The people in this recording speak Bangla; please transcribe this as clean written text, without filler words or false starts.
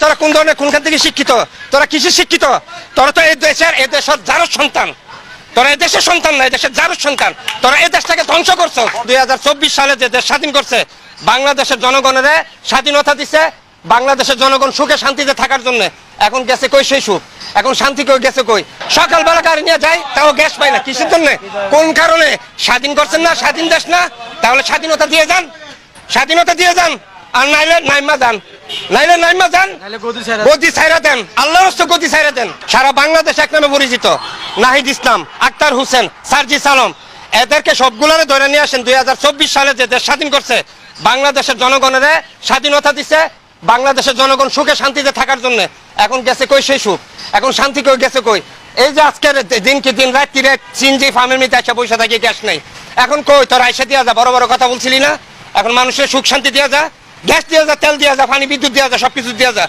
তোরা কোন ধরনের কোনখান থেকে শিক্ষিত? তোরা কিসের শিক্ষিত? তোরা তো এই দেশের যারও সন্তান। তোরা এই দেশের সন্তান না, এই দেশের যারও সন্তান। তোরা এই দেশটাকে ধ্বংস করছো। 2024 সালে যে দেশ স্বাধীন করছে, বাংলাদেশের জনগণের স্বাধীনতা দিছে, বাংলাদেশের জনগণ সুখে শান্তিতে থাকার জন্য। এখন গেছে কই সেই সুখ? এখন শান্তি কই গেছে কই? সকালবেলা গাড়ি নিয়ে যায়, তাও গ্যাস পায় না। কিসের জন্য? কোন কারণে? স্বাধীন করছেন না, স্বাধীন দেশ না? তাহলে স্বাধীনতা দিয়ে যান, স্বাধীনতা দিয়ে যান। আর নাইলে নাইমা যান, নাইলে নাইমা যান, গদি ছাইরা দেন, আল্লাহ গদি ছাইরা দেন। সারা বাংলাদেশ এক নামে পরিচিত, নাহিদ ইসলাম, আক্তার হোসেন, সার্জিস আলম, এদেরকে সবগুলোরে ধরে নিয়ে আসেন। 2024 সালে যে দেশ স্বাধীন করছে, বাংলাদেশের জনগণের স্বাধীনতা দিছে, বাংলাদেশের জনগণ সুখে শান্তিতে থাকার জন্য। এখন গেছে কই সেই সুখ? এখন শান্তি কই গেছে কই? এই যে আজকের দিনকে দিন রাত্রি সিনজি ফার্মের মধ্যে এসে পয়সা থাকে, গ্যাস নেই। এখন কই তোর আইসা দিয়া যা, বড় বড় কথা বলছিলি না? এখন মানুষের সুখ শান্তি দিয়া যা, গ্যাস দিয়া যা, তেল দিয়া যা, পানি বিদ্যুৎ দিয়া যা, সবকিছু দিয়া যা।